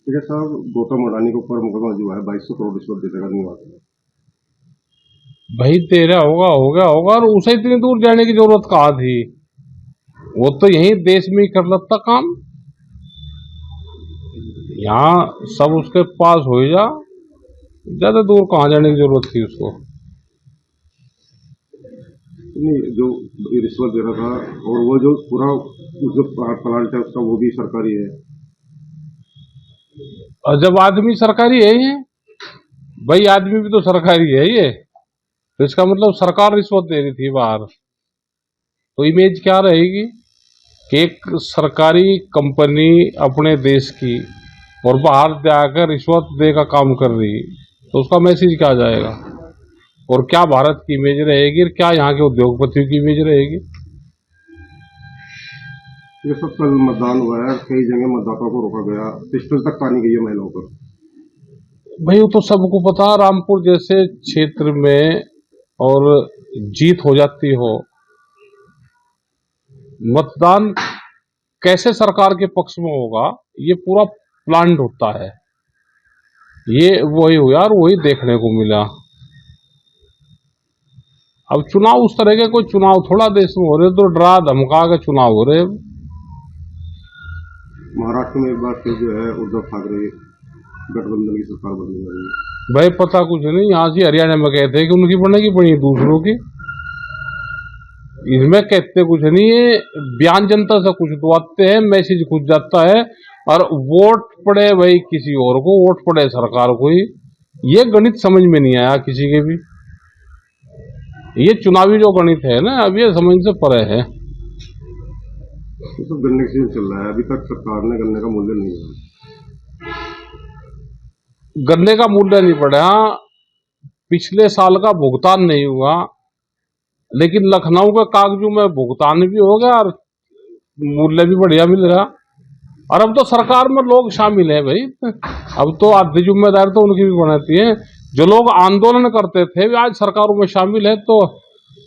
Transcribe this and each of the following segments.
ठीक है साहब, गौतम अडानी के ऊपर मुकदमा जो है 2200 करोड़ रिश्वत देने का निवास है। भाई तेरा होगा हो गया होगा, और उसे इतनी दूर जाने की जरूरत कहाँ थी? वो तो यही देश में ही कर लेता काम, यहाँ सब उसके पास हो जा, ज्यादा दूर कहाँ जाने की जरूरत थी उसको? नहीं, जो रिश्वत दे रहा था और वो जो पूरा जो प्लांट है उसका वो भी सरकारी है। और जब आदमी सरकारी है ये, भाई आदमी भी तो सरकारी है ये, तो इसका मतलब सरकार रिश्वत दे रही थी बाहर, तो इमेज क्या रहेगी कि एक सरकारी कंपनी अपने देश की और बाहर जाकर रिश्वत दे का काम कर रही, तो उसका मैसेज क्या जाएगा? और क्या भारत की इमेज रहेगी, और क्या यहाँ के उद्योगपतियों की इमेज रहेगी? ये सब कल मतदान हुआ है, कई जगह मतदाताओं को रोका गया, पिस्टल तक तानी गई है महिलाओं पर। भाई वो तो सबको पता, रामपुर जैसे क्षेत्र में और जीत हो जाती हो, मतदान कैसे सरकार के पक्ष में होगा, ये पूरा प्लान्ड होता है। ये वही हुआ और वही देखने को मिला। अब चुनाव उस तरह के कोई चुनाव थोड़ा देश में हो रहे, तो डरा धमका के चुनाव हो रहे। महाराष्ट्र में एक बार फिर जो है उद्धव ठाकरे गठबंधन की सरकार बनने जा रही है। भाई पता कुछ नहीं, यहाँ से हरियाणा में कहते हैं कि उनकी बनेगी, बनी दूसरों की, इसमें कहते कुछ नहीं है, बयान जनता से कुछ तो आते हैं, मैसेज खुद जाता है, और वोट पड़े भाई किसी और को, वोट पड़े सरकार को ही। ये गणित समझ में नहीं आया किसी के भी, ये चुनावी जो गणित है ना, अब ये समझ से परे है। ये सब गन्ने का सीजन चल रहा है, अभी तक सरकार ने गन्ने का मूल्य नहीं दिया। गन्ने का मूल्य नहीं बढ़ा, पिछले साल का भुगतान नहीं हुआ, लेकिन लखनऊ के कागजों में भुगतान भी हो गया और मूल्य भी बढ़िया मिल रहा। और अब तो सरकार में लोग शामिल है भाई, अब तो आधी जिम्मेदारी तो उनकी भी बनाती है। जो लोग आंदोलन करते थे वे आज सरकारों में शामिल है, तो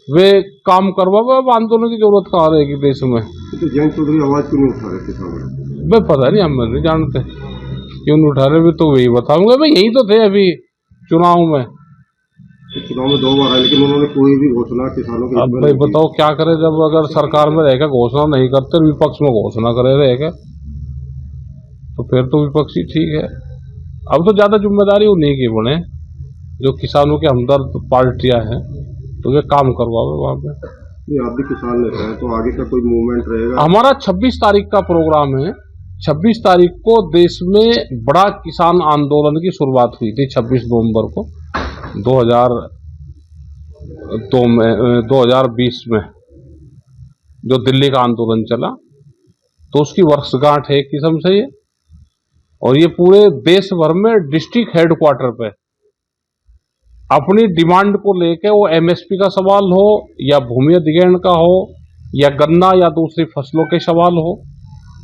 वे काम करवावे। अब आंदोलन की जरूरत कहाँ रहेगी देश में? तो जयंत चौधरी आवाज क्यों नहीं उठा रहे किसानों? भाई पता नहीं, हम नहीं जानते क्यों नहीं उठा रहे, भी तो वही बताऊंगे। भाई यही तो थे अभी चुनाव में, चुनाव में 2 बार आए, लेकिन उन्होंने कोई भी घोषणा किसानों के। अब भाई बताओ क्या करे, जब अगर सरकार में रहकर घोषणा नहीं करते, विपक्ष में घोषणा करे रहेगा, तो फिर तो विपक्षी ठीक है। अब तो ज्यादा जिम्मेदारी उन्हीं की बने, जो किसानों के हमदर्द पार्टियां हैं, तो वे काम करवावे वहां पे। आप भी किसान नेता हैं, तो आगे का कोई मूवमेंट रहेगा? हमारा 26 तारीख का प्रोग्राम है। 26 तारीख को देश में बड़ा किसान आंदोलन की शुरुआत हुई थी, 26 नवंबर को 2020 में जो दिल्ली का आंदोलन चला, तो उसकी वर्षगांठ है एक किस्म से ये। और ये पूरे देश भर में डिस्ट्रिक्ट हेडक्वार्टर पे अपनी डिमांड को लेके, वो एमएसपी का सवाल हो या भूमि अधिग्रहण का हो या गन्ना या दूसरी फसलों के सवाल हो,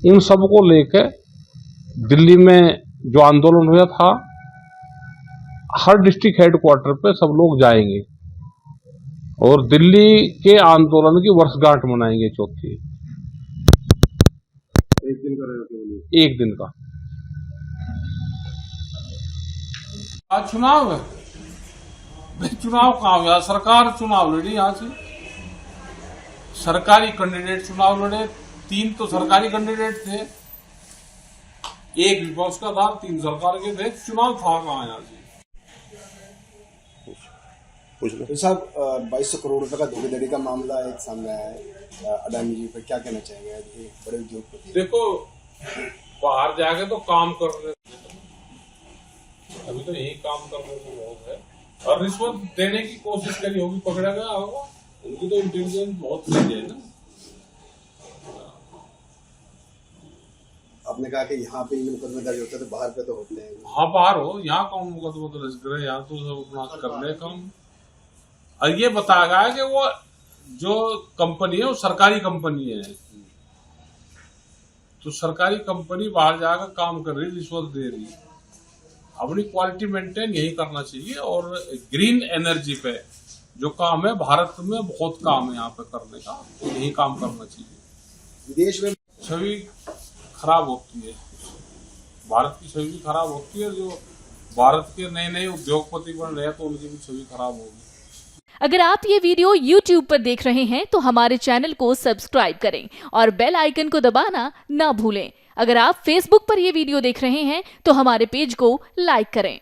इन सब को लेके दिल्ली में जो आंदोलन हुआ था, हर डिस्ट्रिक्ट हेडक्वार्टर पे सब लोग जाएंगे और दिल्ली के आंदोलन की वर्षगांठ मनाएंगे, चौथी। एक दिन का रहेगा केवल? एक दिन का। आज चुनाव है, चुनाव कहाँ हुआ? सरकार चुनाव लड़ी, यहाँ से सरकारी कैंडिडेट चुनाव लड़े। 3 तो सरकारी कैंडिडेट थे, 1 विपक्ष का था, 3 सरकार के थे। चुनाव था कहाँ यहाँ से? तो साहब 2200 करोड़ रुपए का धोखाधड़ी का मामला एक सामने आया है अडानी जी पे, क्या कहना चाहेंगे? बड़े उद्योगपति। देखो, बाहर जाके तो काम कर रहे, अभी तो यही काम कर रहे लोग है, और रिश्वत देने की कोशिश करी होगी, पकड़ा गया होगा। उनकी तो इंटेलिजेंस बहुत सही है ना। आपने कहा कि यहाँ पे मुकदमे दर्ज होते तो बाहर पे तो होते हैं। हाँ बाहर हो, यहाँ कौन मुकदमा दर्ज करे? यहाँ तो सब अपना कर ले काम। और ये बताया गया है कि वो जो कंपनी है वो सरकारी कंपनी है, तो सरकारी कंपनी बाहर जाकर काम कर रही, रिश्वत दे रही। अपनी क्वालिटी मेंटेन यही करना चाहिए। और ग्रीन एनर्जी पे जो काम है, भारत में बहुत काम है यहाँ पे करने का, तो यही काम करना चाहिए। विदेश में छवि खराब होती है। भारत की छवि भी खराब होती है, जो भारत के नए नए उद्योगपति बन रहे हैं तो उनकी भी छवि खराब होगी। अगर आप ये वीडियो YouTube पर देख रहे हैं तो हमारे चैनल को सब्सक्राइब करें और बेल आइकन को दबाना ना भूलें। अगर आप Facebook पर ये वीडियो देख रहे हैं तो हमारे पेज को लाइक करें।